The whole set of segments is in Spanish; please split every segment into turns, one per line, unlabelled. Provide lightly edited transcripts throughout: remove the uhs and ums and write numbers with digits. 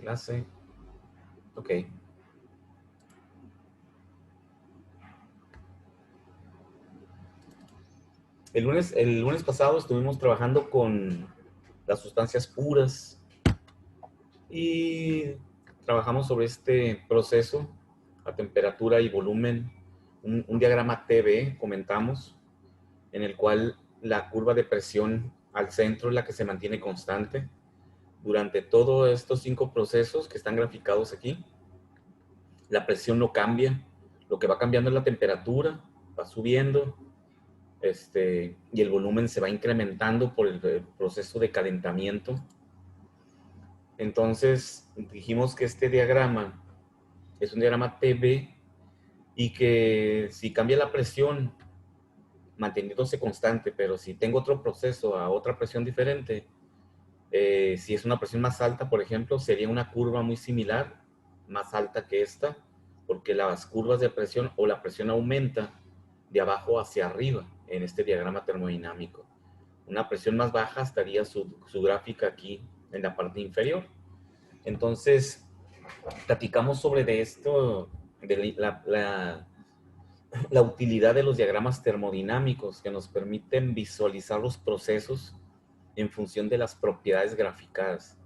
Clase. Ok. El lunes pasado estuvimos trabajando con las sustancias puras y trabajamos sobre este proceso a temperatura y volumen, un diagrama TB, comentamos, en el cual la curva de presión al centro es la que se mantiene constante durante todos estos 5 procesos que están graficados aquí. La presión no cambia, lo que va cambiando es la temperatura, va subiendo, y el volumen se va incrementando por el proceso de calentamiento. Entonces dijimos que este diagrama es un diagrama TB y que si cambia la presión manteniéndose constante, pero si tengo otro proceso a otra presión diferente, si es una presión más alta, por ejemplo, sería una curva muy similar, más alta que esta, porque las curvas de presión o la presión aumenta de abajo hacia arriba en este diagrama termodinámico. Una presión más baja estaría su gráfica aquí en la parte inferior. Entonces, platicamos sobre de esto, de la utilidad de los diagramas termodinámicos que nos permiten visualizar los procesos en función de las propiedades graficadas.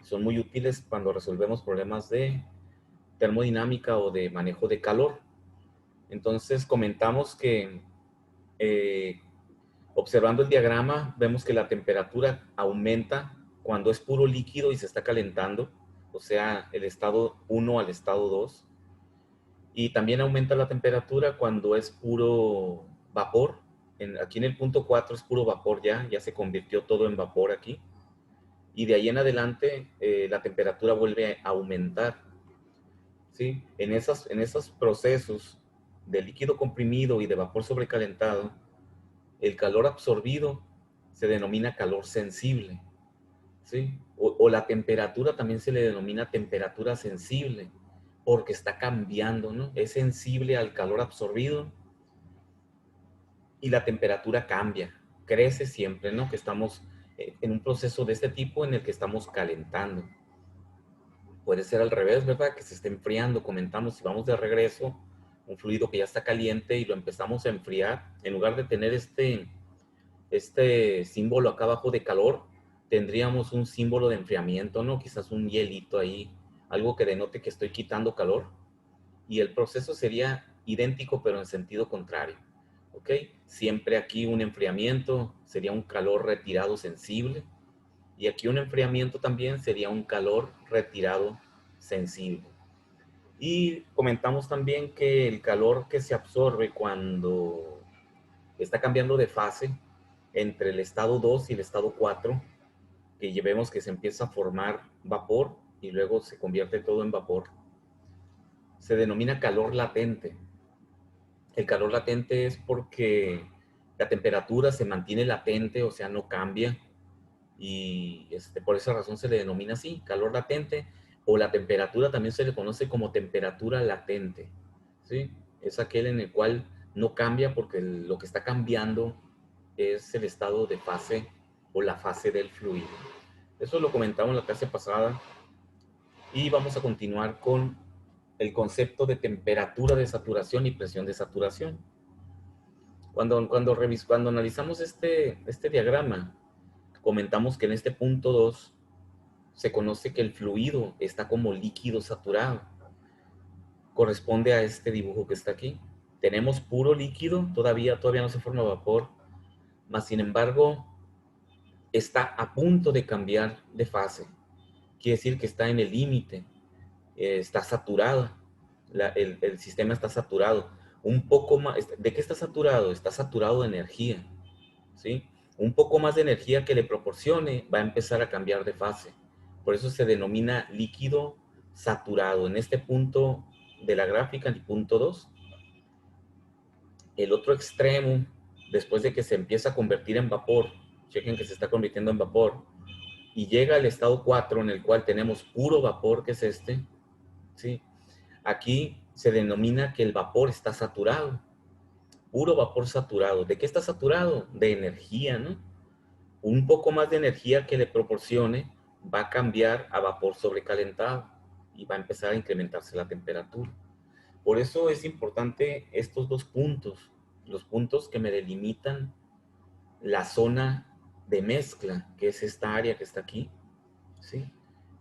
Son muy útiles cuando resolvemos problemas de termodinámica o de manejo de calor. Entonces comentamos que observando el diagrama vemos que la temperatura aumenta cuando es puro líquido y se está calentando, o sea, el estado 1 al estado 2. Y también aumenta la temperatura cuando es puro vapor. Aquí en el punto 4 es puro vapor ya se convirtió todo en vapor aquí. Y de ahí en adelante la temperatura vuelve a aumentar. ¿Sí? En esos procesos de líquido comprimido y de vapor sobrecalentado, el calor absorbido se denomina calor sensible. ¿Sí? O la temperatura también se le denomina temperatura sensible, porque está cambiando, ¿no? Es sensible al calor absorbido y la temperatura cambia, crece siempre, ¿no? Que estamos en un proceso de este tipo en el que estamos calentando. Puede ser al revés, ¿verdad? Que se esté enfriando. Comentamos, si vamos de regreso, un fluido que ya está caliente y lo empezamos a enfriar, en lugar de tener este símbolo acá abajo de calor, tendríamos un símbolo de enfriamiento, ¿no? Quizás un hielito ahí, algo que denote que estoy quitando calor. Y el proceso sería idéntico, pero en sentido contrario. ¿Ok? Siempre aquí un enfriamiento sería un calor retirado sensible. Y aquí un enfriamiento también sería un calor retirado sensible. Y comentamos también que el calor que se absorbe cuando está cambiando de fase entre el estado 2 y el estado 4, que llevemos que se empieza a formar vapor y luego se convierte todo en vapor, se denomina calor latente. El calor latente es porque la temperatura se mantiene latente, o sea, no cambia, y por esa razón se le denomina así, calor latente, o la temperatura también se le conoce como temperatura latente, ¿sí? Es aquel en el cual no cambia porque lo que está cambiando es el estado de fase o la fase del fluido. Eso lo comentamos en la clase pasada y vamos a continuar con el concepto de temperatura de saturación y presión de saturación. Cuando analizamos este diagrama, comentamos que en este punto 2 se conoce que el fluido está como líquido saturado. Corresponde a este dibujo que está aquí. Tenemos puro líquido, todavía no se forma vapor, mas sin embargo está a punto de cambiar de fase. Quiere decir que está en el límite, está saturado, el sistema está saturado. Un poco más, ¿de qué está saturado? Está saturado de energía, ¿sí? Un poco más de energía que le proporcione va a empezar a cambiar de fase. Por eso se denomina líquido saturado. En este punto de la gráfica, el punto 2, el otro extremo, después de que se empieza a convertir en vapor, chequen que se está convirtiendo en vapor, y llega al estado 4 en el cual tenemos puro vapor, que es este, ¿sí? Aquí se denomina que el vapor está saturado, puro vapor saturado. ¿De qué está saturado? De energía, ¿no? Un poco más de energía que le proporcione va a cambiar a vapor sobrecalentado y va a empezar a incrementarse la temperatura. Por eso es importante estos dos puntos, los puntos que me delimitan la zona de mezcla, que es esta área que está aquí, ¿sí?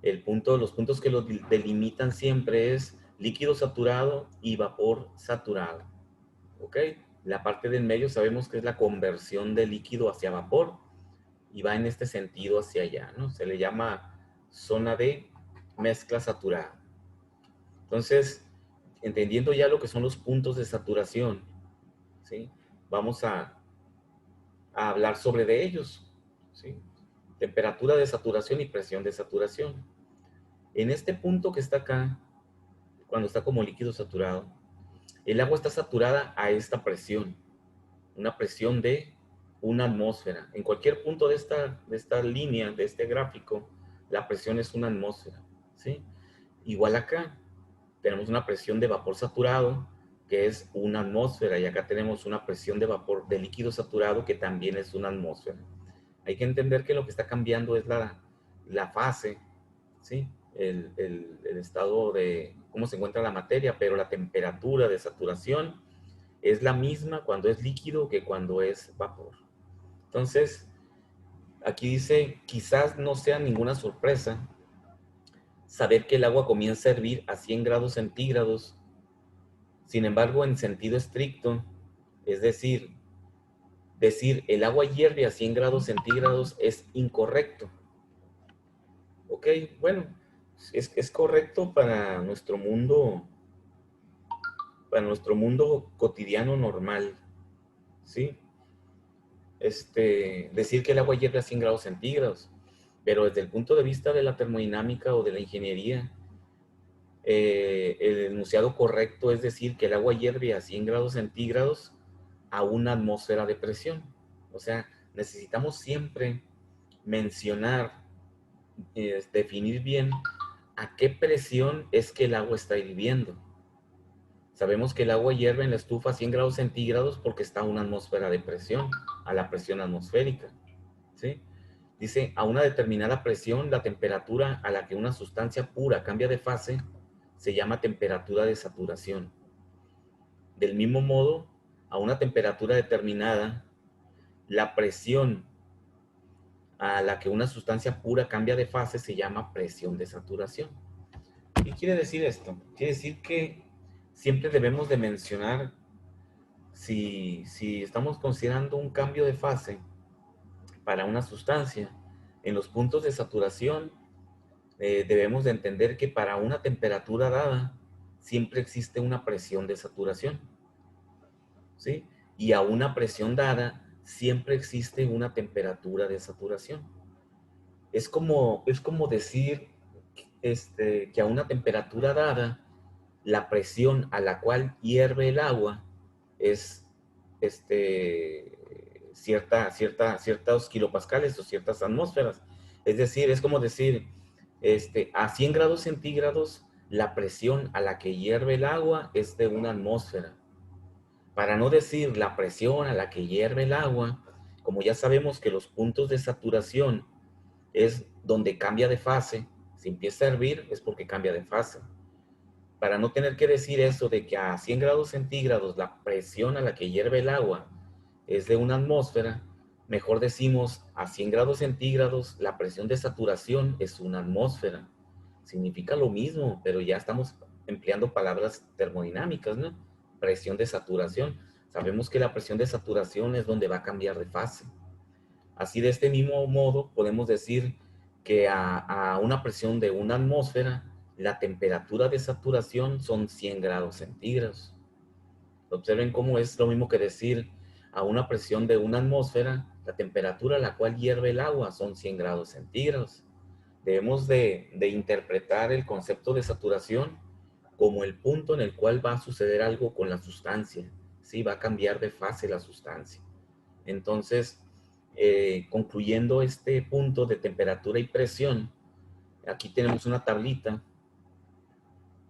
Los puntos que lo delimitan siempre es líquido saturado y vapor saturado, ¿ok? La parte del medio sabemos que es la conversión de líquido hacia vapor y va en este sentido hacia allá, ¿no? Se le llama zona de mezcla saturada. Entonces, entendiendo ya lo que son los puntos de saturación, ¿sí? Vamos a hablar sobre de ellos, ¿sí? Temperatura de saturación y presión de saturación. En este punto que está acá, cuando está como líquido saturado, el agua está saturada a esta presión, una presión de una atmósfera. En cualquier punto de esta línea, de este gráfico, la presión es una atmósfera, ¿sí? Igual acá, tenemos una presión de vapor saturado, que es una atmósfera, y acá tenemos una presión de vapor de líquido saturado, que también es una atmósfera. Hay que entender que lo que está cambiando es la fase, ¿sí? El estado de cómo se encuentra la materia, pero la temperatura de saturación es la misma cuando es líquido que cuando es vapor. Entonces, aquí dice, quizás no sea ninguna sorpresa saber que el agua comienza a hervir a 100 grados centígrados. Sin embargo, en sentido estricto, es decir el agua hierve a 100 grados centígrados es incorrecto. Ok, bueno, es correcto para nuestro mundo cotidiano normal, ¿sí? Decir que el agua hierve a 100 grados centígrados, pero desde el punto de vista de la termodinámica o de la ingeniería, el enunciado correcto es decir que el agua hierve a 100 grados centígrados a una atmósfera de presión. O sea, necesitamos siempre mencionar, definir bien a qué presión es que el agua está hirviendo. Sabemos que el agua hierve en la estufa a 100 grados centígrados porque está a una atmósfera de presión, a la presión atmosférica, ¿sí? Dice, a una determinada presión, la temperatura a la que una sustancia pura cambia de fase se llama temperatura de saturación. Del mismo modo, a una temperatura determinada, la presión a la que una sustancia pura cambia de fase se llama presión de saturación. ¿Qué quiere decir esto? Quiere decir que siempre debemos de mencionar si estamos considerando un cambio de fase para una sustancia, en los puntos de saturación debemos de entender que para una temperatura dada siempre existe una presión de saturación, ¿sí? Y a una presión dada siempre existe una temperatura de saturación. Es como decir que a una temperatura dada, la presión a la cual hierve el agua es ciertos kilopascales o ciertas atmósferas. Es decir, es como decir, a 100 grados centígrados, la presión a la que hierve el agua es de una atmósfera. Para no decir la presión a la que hierve el agua, como ya sabemos que los puntos de saturación es donde cambia de fase, si empieza a hervir es porque cambia de fase. Para no tener que decir eso de que a 100 grados centígrados la presión a la que hierve el agua es de una atmósfera, mejor decimos a 100 grados centígrados la presión de saturación es una atmósfera. Significa lo mismo, pero ya estamos empleando palabras termodinámicas, ¿no? Presión de saturación. Sabemos que la presión de saturación es donde va a cambiar de fase. Así, de este mismo modo, podemos decir que a una presión de una atmósfera, la temperatura de saturación son 100 grados centígrados. Observen cómo es lo mismo que decir a una presión de una atmósfera, la temperatura a la cual hierve el agua son 100 grados centígrados. Debemos de interpretar el concepto de saturación como el punto en el cual va a suceder algo con la sustancia. Sí, va a cambiar de fase la sustancia. Entonces, concluyendo este punto de temperatura y presión, aquí tenemos una tablita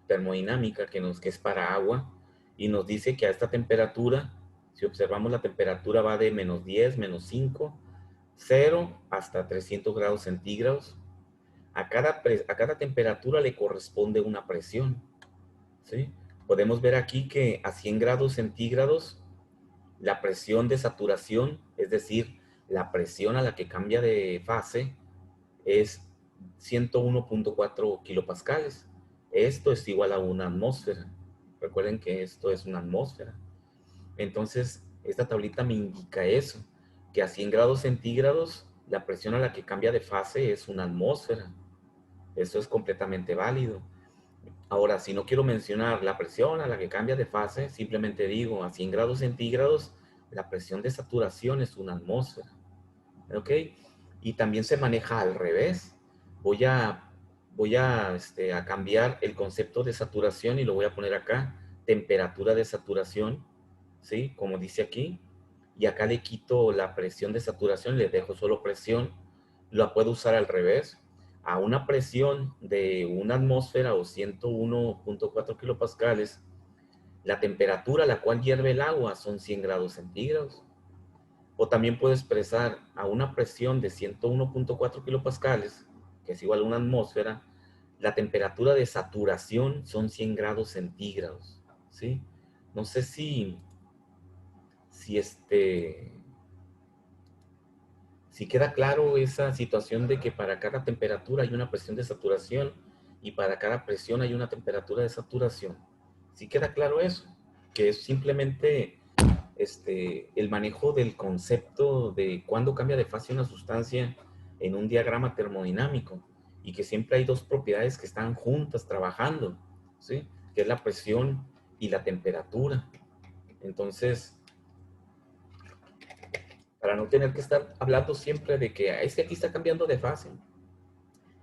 termodinámica que es para agua y nos dice que a esta temperatura, si observamos la temperatura va de -10, -5, 0 hasta 300 grados centígrados. A cada temperatura le corresponde una presión, ¿sí? Podemos ver aquí que a 100 grados centígrados, la presión de saturación, es decir, la presión a la que cambia de fase, es 101.4 kilopascales. Esto es igual a una atmósfera. Recuerden que esto es una atmósfera. Entonces, esta tablita me indica eso, que a 100 grados centígrados, la presión a la que cambia de fase es una atmósfera. Eso es completamente válido. Ahora, si no quiero mencionar la presión a la que cambia de fase, simplemente digo a 100 grados centígrados, la presión de saturación es una atmósfera. ¿Ok? Y también se maneja al revés. Voy a cambiar el concepto de saturación y lo voy a poner acá, temperatura de saturación, ¿sí? Como dice aquí. Y acá le quito la presión de saturación, le dejo solo presión. La puedo usar al revés. A una presión de una atmósfera o 101.4 kilopascales, la temperatura a la cual hierve el agua son 100 grados centígrados. O también puedo expresar a una presión de 101.4 kilopascales, que es igual a una atmósfera, la temperatura de saturación son 100 grados centígrados, ¿sí? No sé si, si queda claro esa situación de que para cada temperatura hay una presión de saturación y para cada presión hay una temperatura de saturación. ¿Sí queda claro eso? Que es simplemente el manejo del concepto de cuándo cambia de fase una sustancia en un diagrama termodinámico y que siempre hay dos propiedades que están juntas trabajando, ¿sí? Que es la presión y la temperatura. Entonces, para no tener que estar hablando siempre de que es que aquí está cambiando de fase,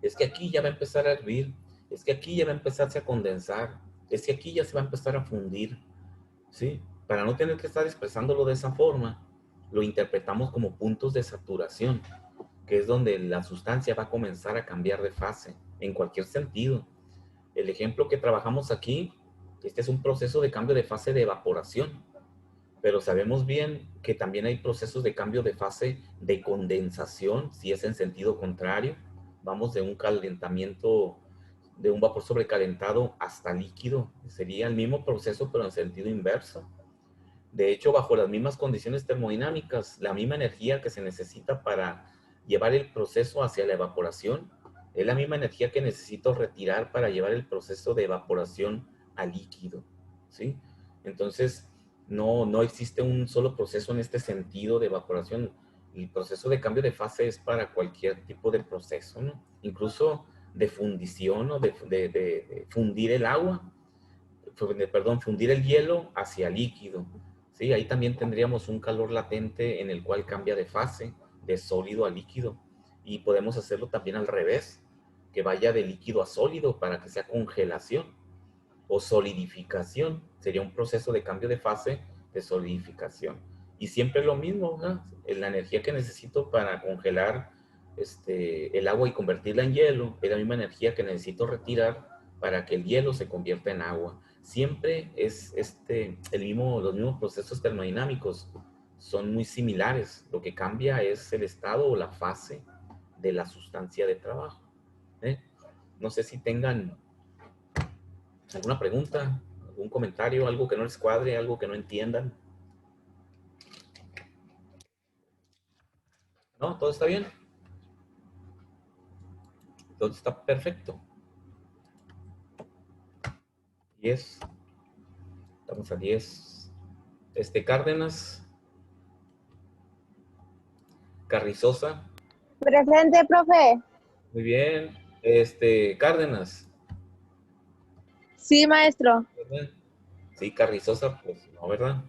es que aquí ya va a empezar a hervir, es que aquí ya va a empezarse a condensar, es que aquí ya se va a empezar a fundir, ¿sí? Para no tener que estar expresándolo de esa forma, lo interpretamos como puntos de saturación, que es donde la sustancia va a comenzar a cambiar de fase, en cualquier sentido. El ejemplo que trabajamos aquí, este es un proceso de cambio de fase de evaporación, pero sabemos bien que también hay procesos de cambio de fase de condensación, si es en sentido contrario. Vamos de un calentamiento, de un vapor sobrecalentado hasta líquido. Sería el mismo proceso, pero en sentido inverso. De hecho, bajo las mismas condiciones termodinámicas, la misma energía que se necesita para llevar el proceso hacia la evaporación es la misma energía que necesito retirar para llevar el proceso de evaporación a líquido, ¿sí? Entonces, no existe un solo proceso en este sentido de evaporación. El proceso de cambio de fase es para cualquier tipo de proceso, ¿no? Incluso de fundición o de fundir el agua, perdón, fundir el hielo hacia líquido. ¿Sí? Ahí también tendríamos un calor latente en el cual cambia de fase, de sólido a líquido. Y podemos hacerlo también al revés, que vaya de líquido a sólido para que sea congelación o solidificación. Sería un proceso de cambio de fase de solidificación. Y siempre es lo mismo, ¿no? La energía que necesito para congelar el agua y convertirla en hielo es la misma energía que necesito retirar para que el hielo se convierta en agua. Siempre es los mismos procesos termodinámicos son muy similares. Lo que cambia es el estado o la fase de la sustancia de trabajo. ¿Eh? No sé si tengan alguna pregunta, algún comentario, algo que no les cuadre, algo que no entiendan. ¿No? ¿Todo está bien? Todo está perfecto. 10. Estamos a 10. Cárdenas. Carrizosa.
Presente, profe.
Muy bien. Cárdenas.
Sí, maestro.
¿Verdad? Sí, Carrizosa, pues no, ¿verdad?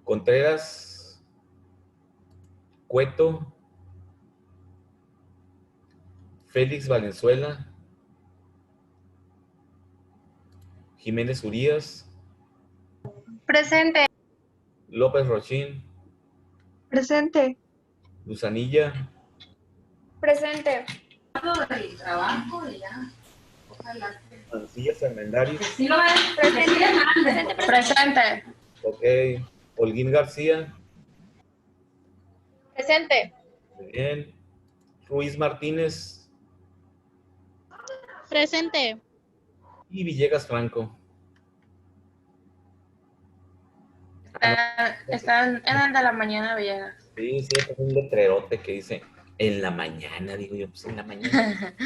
Contreras. Cueto. Félix Valenzuela. Jiménez Urías.
Presente.
López Rochín.
Presente.
Luzanilla.
Presente.
El trabajo y ya. Ojalá.
Mancillas Armendáriz.
Sí lo ven. Presente.
Presente.
Ok. Holguín García.
Presente.
Muy bien. Ruiz Martínez.
Presente.
Y Villegas Franco.
Están en el de la mañana, Villegas.
Sí, sí, es un letrerote que dice en la mañana, digo yo, pues en la mañana.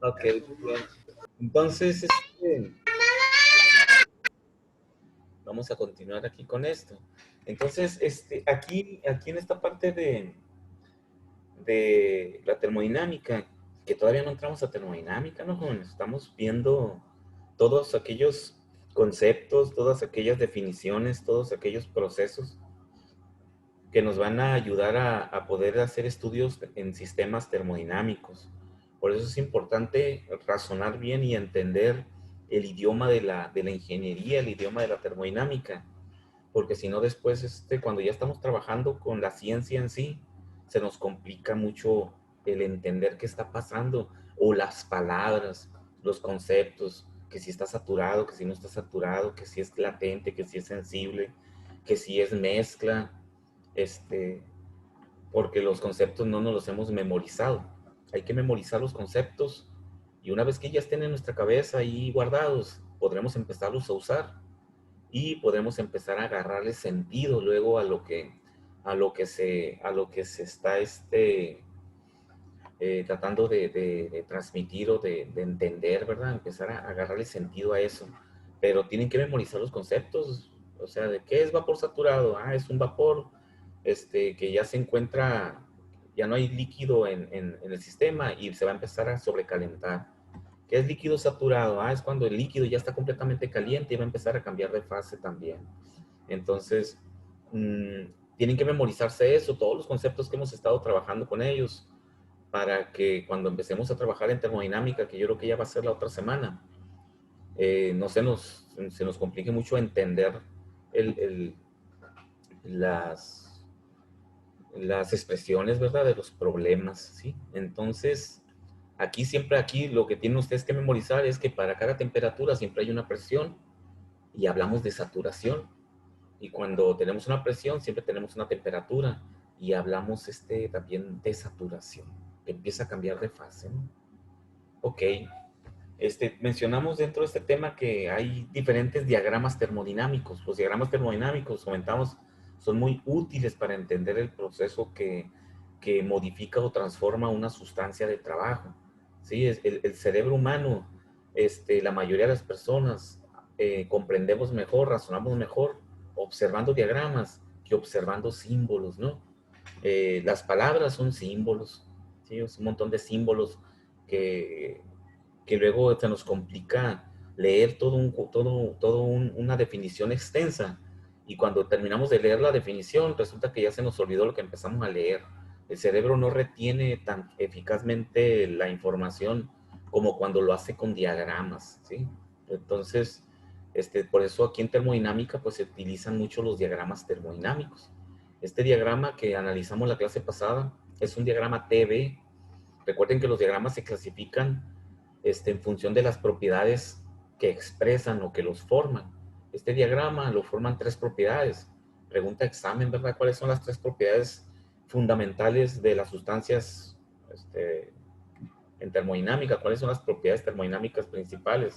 Ok, bien. Entonces, vamos a continuar aquí con esto. Entonces, aquí en esta parte de la termodinámica, que todavía no entramos a termodinámica, ¿no, jóvenes? Estamos viendo todos aquellos conceptos, todas aquellas definiciones, todos aquellos procesos que nos van a ayudar a poder hacer estudios en sistemas termodinámicos. Por eso es importante razonar bien y entender el idioma de la ingeniería, el idioma de la termodinámica, porque si no después, cuando ya estamos trabajando con la ciencia en sí, se nos complica mucho el entender qué está pasando, o las palabras, los conceptos, que si está saturado, que si no está saturado, que si es latente, que si es sensible, que si es mezcla, porque los conceptos no nos los hemos memorizado. Hay que memorizar los conceptos y una vez que ya estén en nuestra cabeza ahí guardados, podremos empezarlos a usar y podremos empezar a agarrarle sentido luego a lo que se está tratando de transmitir o de entender, ¿verdad? Empezar a agarrarle sentido a eso. Pero tienen que memorizar los conceptos, o sea, ¿de qué es vapor saturado? Ah, es un vapor que ya se encuentra, ya no hay líquido en el sistema y se va a empezar a sobrecalentar. ¿Qué es líquido saturado? Ah, es cuando el líquido ya está completamente caliente y va a empezar a cambiar de fase también. Entonces, tienen que memorizarse eso, todos los conceptos que hemos estado trabajando con ellos, para que cuando empecemos a trabajar en termodinámica, que yo creo que ya va a ser la otra semana, no se nos complique mucho entender las, las expresiones, ¿verdad? De los problemas, ¿sí? Entonces, aquí lo que tienen ustedes que memorizar es que para cada temperatura siempre hay una presión y hablamos de saturación. Y cuando tenemos una presión, siempre tenemos una temperatura y hablamos también de saturación, que empieza a cambiar de fase, ¿no? Ok. Mencionamos dentro de este tema que hay diferentes diagramas termodinámicos. Los diagramas termodinámicos, comentamos, son muy útiles para entender el proceso que modifica o transforma una sustancia de trabajo. ¿Sí? El cerebro humano, la mayoría de las personas comprendemos mejor, razonamos mejor observando diagramas que observando símbolos, ¿no? Las palabras son símbolos, ¿sí? Es un montón de símbolos que luego se nos complica leer una definición extensa. Y cuando terminamos de leer la definición, resulta que ya se nos olvidó lo que empezamos a leer. El cerebro no retiene tan eficazmente la información como cuando lo hace con diagramas, ¿sí? Entonces, por eso aquí en termodinámica, pues se utilizan mucho los diagramas termodinámicos. Este diagrama que analizamos la clase pasada es un diagrama TB. Recuerden que los diagramas se clasifican en función de las propiedades que expresan o que los forman. Este diagrama lo forman tres propiedades. Pregunta examen, ¿verdad? ¿Cuáles son las tres propiedades fundamentales de las sustancias en termodinámica? ¿Cuáles son las propiedades termodinámicas principales?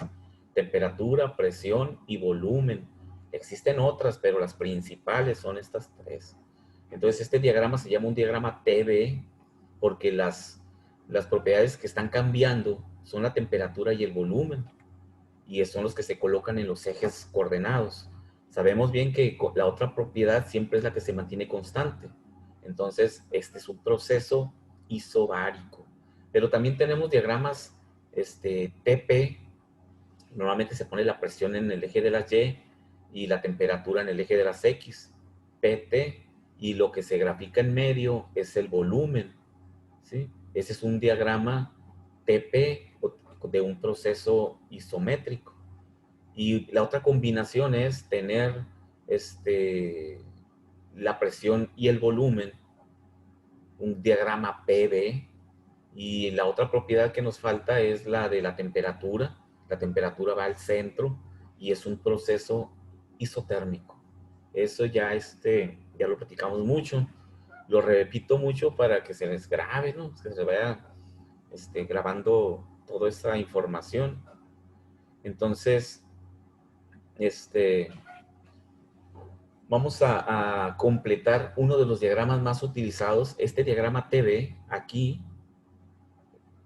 Temperatura, presión y volumen. Existen otras, pero las principales son estas tres. Entonces, este diagrama se llama un diagrama TB porque las propiedades que están cambiando son la temperatura y el volumen, y son los que se colocan en los ejes coordenados. Sabemos bien que la otra propiedad siempre es la que se mantiene constante. Entonces, este es un proceso isobárico. Pero también tenemos diagramas TP. Normalmente se pone la presión en el eje de las Y y la temperatura en el eje de las X. PT, y lo que se grafica en medio es el volumen, ¿sí? Ese es un diagrama TP de un proceso isométrico. Y la otra combinación es tener la presión y el volumen, un diagrama PV, y la otra propiedad que nos falta es la de la temperatura. La temperatura va al centro y es un proceso isotérmico. Eso ya lo platicamos mucho. Lo repito mucho para que se les grabe, ¿no? Que se vaya grabando toda esa información. Entonces, vamos a completar uno de los diagramas más utilizados. Este diagrama TV, aquí,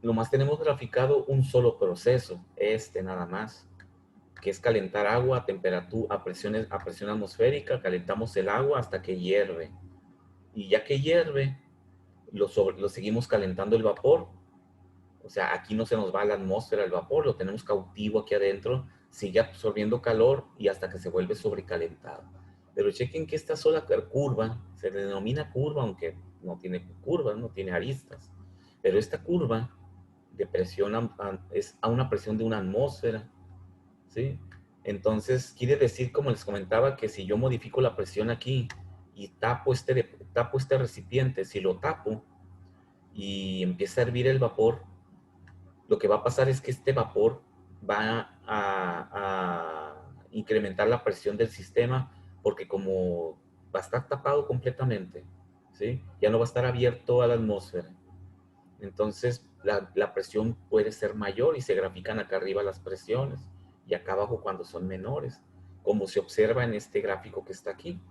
nomás tenemos graficado un solo proceso, nada más, que es calentar agua a temperatura, a presión atmosférica. Calentamos el agua hasta que hierve. Y ya que hierve, lo seguimos calentando el vapor. O sea, aquí no se nos va a la atmósfera el vapor, lo tenemos cautivo aquí adentro, sigue absorbiendo calor y hasta que se vuelve sobrecalentado. Pero chequen que esta sola curva se denomina curva, aunque no tiene curvas, no tiene aristas. Pero esta curva de presión es a una presión de una atmósfera, ¿sí? Entonces, quiere decir, como les comentaba, que si yo modifico la presión aquí y tapo este recipiente, si lo tapo y empieza a hervir el vapor, lo que va a pasar es que este vapor va a incrementar la presión del sistema, porque como va a estar tapado completamente, ¿sí? Ya no va a estar abierto a la atmósfera. Entonces la presión puede ser mayor y se grafican acá arriba las presiones y acá abajo cuando son menores, como se observa en este gráfico que está aquí.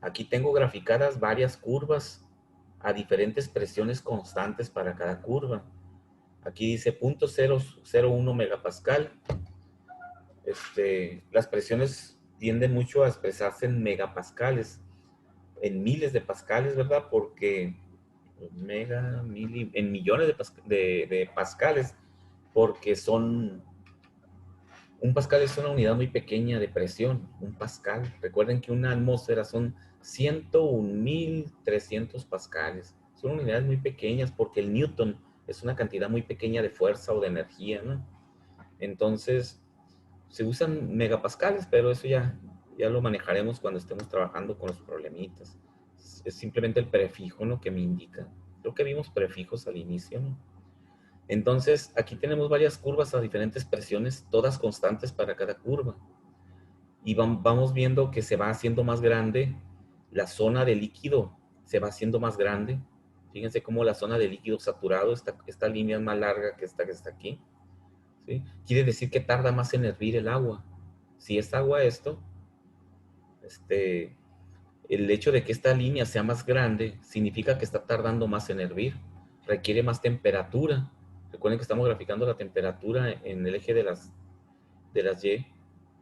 Aquí tengo graficadas varias curvas a diferentes presiones constantes para cada curva. Aquí dice 0.001 megapascal. Las presiones tienden mucho a expresarse en megapascales, en miles de pascales, ¿verdad? Porque en millones de pascales, porque un pascal es una unidad muy pequeña de presión, un pascal. Recuerden que una atmósfera son 101.300 pascales. Son unidades muy pequeñas porque el newton es una cantidad muy pequeña de fuerza o de energía, ¿no? Entonces, se usan megapascales, pero eso ya lo manejaremos cuando estemos trabajando con los problemitas. Es simplemente el prefijo, ¿no?, que me indica. Creo que vimos prefijos al inicio, ¿no? Entonces, aquí tenemos varias curvas a diferentes presiones, todas constantes para cada curva. Y vamos viendo que se va haciendo más grande la zona de líquido, se va haciendo más grande. Fíjense cómo la zona de líquido saturado, esta línea es más larga que esta aquí, ¿sí? Quiere decir que tarda más en hervir el agua. Si es agua esto, el hecho de que esta línea sea más grande significa que está tardando más en hervir, requiere más temperatura. Recuerden que estamos graficando la temperatura en el eje de las Y.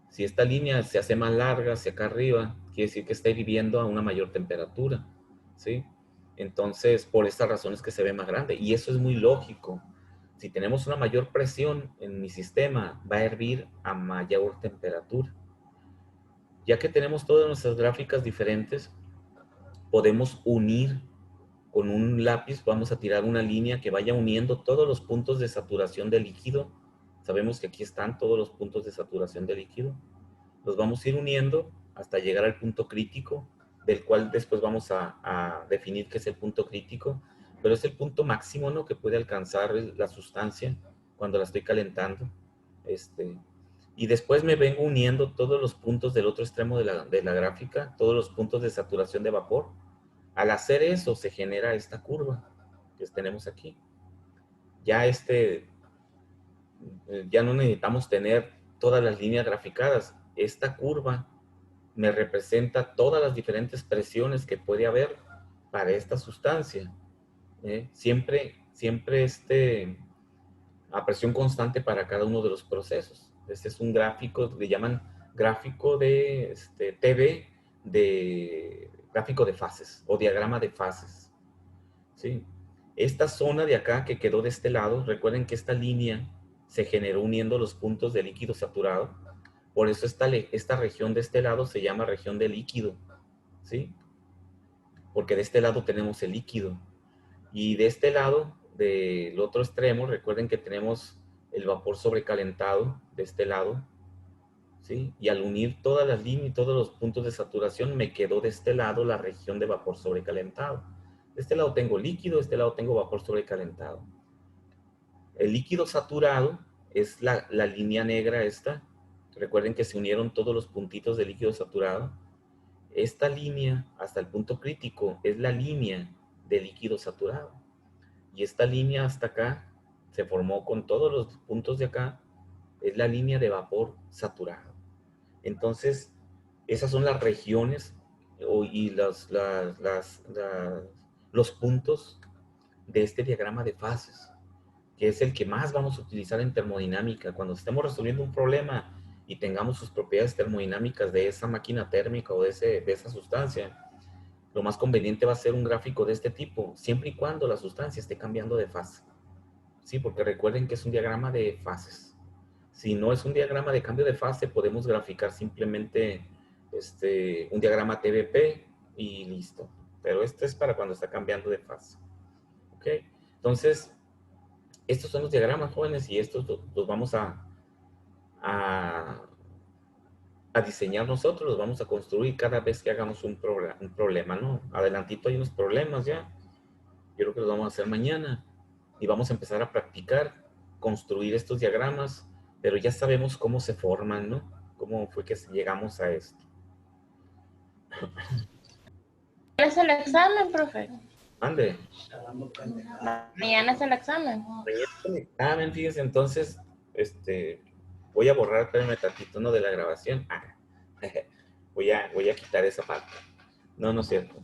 Si esta línea se hace más larga hacia acá arriba, quiere decir que está hirviendo a una mayor temperatura, ¿sí? Entonces, por estas razones que se ve más grande. Y eso es muy lógico. Si tenemos una mayor presión en mi sistema, va a hervir a mayor temperatura. Ya que tenemos todas nuestras gráficas diferentes, podemos unir con un lápiz, vamos a tirar una línea que vaya uniendo todos los puntos de saturación de líquido. Sabemos que aquí están todos los puntos de saturación de líquido. Los vamos a ir uniendo hasta llegar al punto crítico, del cual después vamos a definir qué es el punto crítico, pero es el punto máximo, ¿no?, que puede alcanzar la sustancia cuando la estoy calentando. Y después me vengo uniendo todos los puntos del otro extremo de la gráfica, todos los puntos de saturación de vapor. Al hacer eso se genera esta curva que tenemos aquí. Ya no necesitamos tener todas las líneas graficadas. Esta curva me representa todas las diferentes presiones que puede haber para esta sustancia. Siempre a presión constante para cada uno de los procesos. Este es un gráfico, le llaman gráfico de TV, gráfico de fases o diagrama de fases, ¿sí? Esta zona de acá que quedó de este lado, recuerden que esta línea se generó uniendo los puntos de líquido saturado. Por eso esta región de este lado se llama región de líquido, ¿sí? Porque de este lado tenemos el líquido. Y de este lado, del otro extremo, recuerden que tenemos el vapor sobrecalentado de este lado, ¿sí? Y al unir todas las líneas y todos los puntos de saturación, me quedó de este lado la región de vapor sobrecalentado. De este lado tengo líquido, de este lado tengo vapor sobrecalentado. El líquido saturado es la línea negra esta. Recuerden que se unieron todos los puntitos de líquido saturado. esta línea hasta el punto crítico es la línea de líquido saturado. Y esta línea hasta acá se formó con todos los puntos de acá, es la línea de vapor saturado. Entonces, esas son las regiones y los puntos de este diagrama de fases, que es el que más vamos a utilizar en termodinámica. Cuando estemos resolviendo un problema y tengamos sus propiedades termodinámicas de esa máquina térmica o de esa sustancia, lo más conveniente va a ser un gráfico de este tipo, siempre y cuando la sustancia esté cambiando de fase. Sí, porque recuerden que es un diagrama de fases. Si no es un diagrama de cambio de fase, podemos graficar simplemente un diagrama TBP y listo. Pero esto es para cuando está cambiando de fase. ¿Ok? Entonces, estos son los diagramas, jóvenes, y estos los vamos a diseñar nosotros, los vamos a construir cada vez que hagamos un problema, ¿no? Adelantito hay unos problemas ya. Yo creo que los vamos a hacer mañana. Y vamos a empezar a practicar, construir estos diagramas, pero ya sabemos cómo se forman, ¿no? Cómo fue que llegamos a esto.
¿Cuál es el examen, profe?
Ande.
Mañana es el examen.
Mañana es el examen, fíjense, entonces, voy a borrar, espérenme tantito, ¿no? De la grabación. Voy a quitar esa parte. No, no es cierto.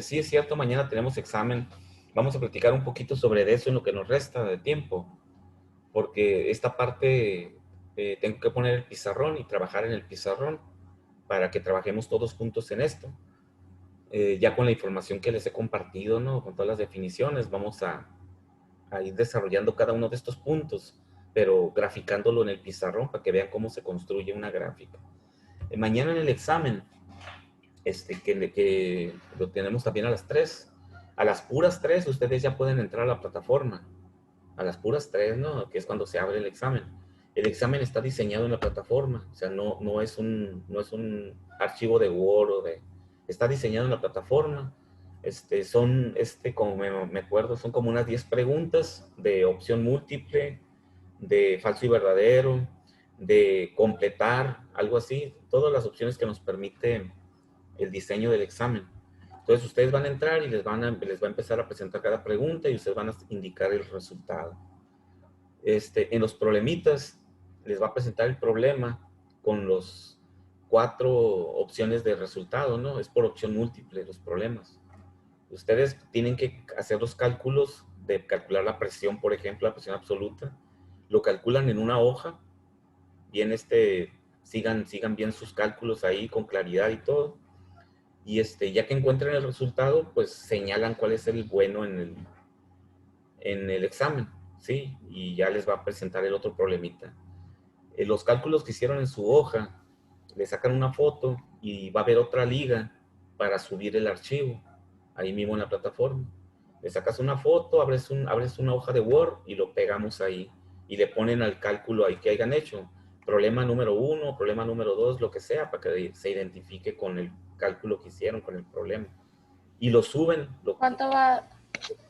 Sí es cierto, mañana tenemos examen. Vamos a platicar un poquito sobre eso en lo que nos resta de tiempo. Porque esta parte tengo que poner el pizarrón y trabajar en el pizarrón para que trabajemos todos juntos en esto. Ya con la información que les he compartido, ¿no? Con todas las definiciones, vamos a ir desarrollando cada uno de estos puntos, pero graficándolo en el pizarrón para que vean cómo se construye una gráfica. Mañana en el examen, que lo tenemos también a las 3, a las puras 3 ustedes ya pueden entrar a la plataforma. A las puras 3, ¿no? Que es cuando se abre el examen. El examen está diseñado en la plataforma, o sea, no es un archivo de Word está diseñado en la plataforma. Como me acuerdo, son como unas 10 preguntas de opción múltiple, de falso y verdadero, de completar, algo así, todas las opciones que nos permite el diseño del examen. Entonces ustedes van a entrar y les va a empezar a presentar cada pregunta y ustedes van a indicar el resultado. En los problemitas les va a presentar el problema con los 4 opciones de resultado, ¿no? Es por opción múltiple los problemas. Ustedes tienen que hacer los cálculos de calcular la presión, por ejemplo, la presión absoluta. Lo calculan en una hoja. Bien, sigan bien sus cálculos ahí con claridad y todo. Y ya que encuentren el resultado, pues señalan cuál es el bueno en el examen, ¿sí? Y ya les va a presentar el otro problemita. Los cálculos que hicieron en su hoja, le sacan una foto y va a haber otra liga para subir el archivo, ahí mismo en la plataforma. Le sacas una foto, abres una hoja de Word y lo pegamos ahí. Y le ponen al cálculo ahí que hayan hecho. Problema número 1, problema número 2, lo que sea, para que se identifique con el cálculo que hicieron, con el problema. Y lo suben.
¿Cuánto va?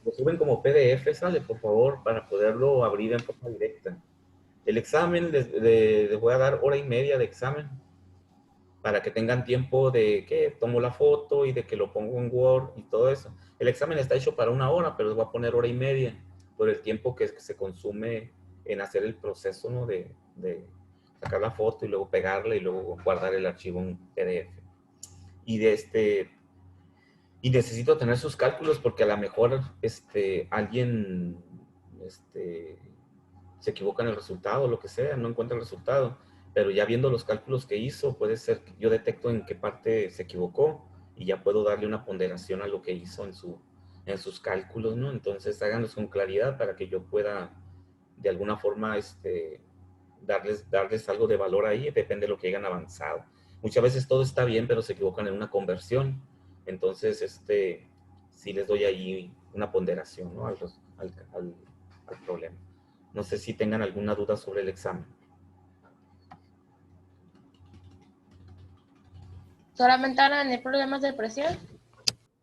Lo suben como PDF, sale, por favor, para poderlo abrir en forma directa. El examen, les voy a dar 1:30 de examen para que tengan tiempo de que tomo la foto y de que lo pongo en Word y todo eso. El examen está hecho para 1 hora, pero les voy a poner 1:30 por el tiempo que se consume en hacer el proceso, ¿no? De sacar la foto y luego pegarla y luego guardar el archivo en PDF. Y necesito tener sus cálculos porque a lo mejor alguien se equivoca en el resultado, lo que sea, no encuentra el resultado, pero ya viendo los cálculos que hizo, puede ser que yo detecto en qué parte se equivocó y ya puedo darle una ponderación a lo que hizo en sus cálculos, ¿no? Entonces háganlos con claridad para que yo pueda de alguna forma darles algo de valor ahí, depende de lo que hayan avanzado. Muchas veces todo está bien, pero se equivocan en una conversión. Entonces, sí les doy ahí una ponderación, ¿no? al problema. No sé si tengan alguna duda sobre el examen.
¿Solamente van a venir problemas de presión?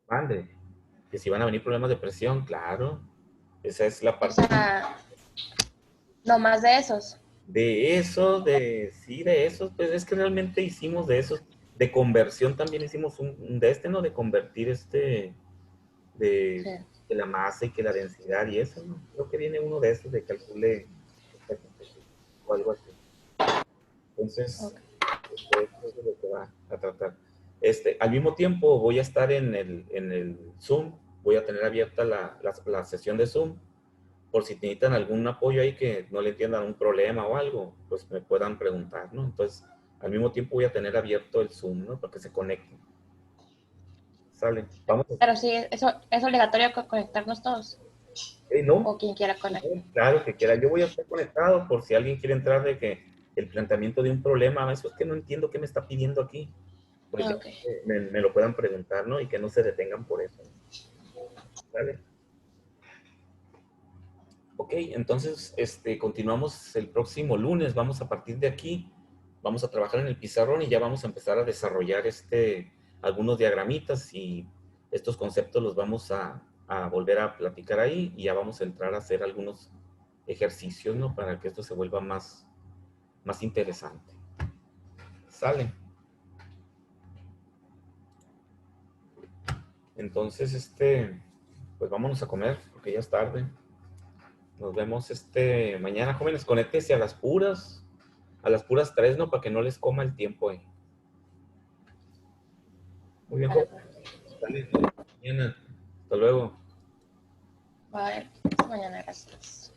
Mande. Que si van a venir problemas de presión, claro. Esa es la
O
parte.
sea, no más de esos.
De esos, pues es que realmente hicimos de De conversión también hicimos un de este, ¿no? De convertir de,
Sí.
de la masa y que la densidad y eso, ¿no? Creo que viene uno de esos de calcule o algo así. Entonces,
Ok.
esto es de lo que va a tratar. Al mismo tiempo voy a estar en el Zoom, voy a tener abierta la sesión de Zoom, por si necesitan algún apoyo ahí que no le entiendan un problema o algo, pues me puedan preguntar, ¿no? Entonces, al mismo tiempo voy a tener abierto el Zoom, ¿no? Para que se conecten. Sale. Vamos a...
Pero sí, eso es obligatorio conectarnos todos.
¿No?
O quien quiera conectar.
Claro que quiera. Yo voy a estar conectado por si alguien quiere entrar de que el planteamiento de un problema, eso es que no entiendo qué me está pidiendo aquí. Pues ya
Ok.
me lo puedan preguntar, ¿no? Y que no se detengan por eso. ¿Vale? Ok, entonces continuamos el próximo lunes. Vamos a partir de aquí, vamos a trabajar en el pizarrón y ya vamos a empezar a desarrollar algunos diagramitas y estos conceptos los vamos a volver a platicar ahí y ya vamos a entrar a hacer algunos ejercicios, ¿no? Para que esto se vuelva más interesante. Sale. Entonces, pues vámonos a comer porque ya es tarde. Nos vemos mañana, jóvenes. Conéctense a las puras 3, ¿no? Para que no les coma el tiempo ahí. Muy bien,
Vale,
jóvenes. Sale. Mañana. Hasta luego.
bye. Hasta mañana, gracias.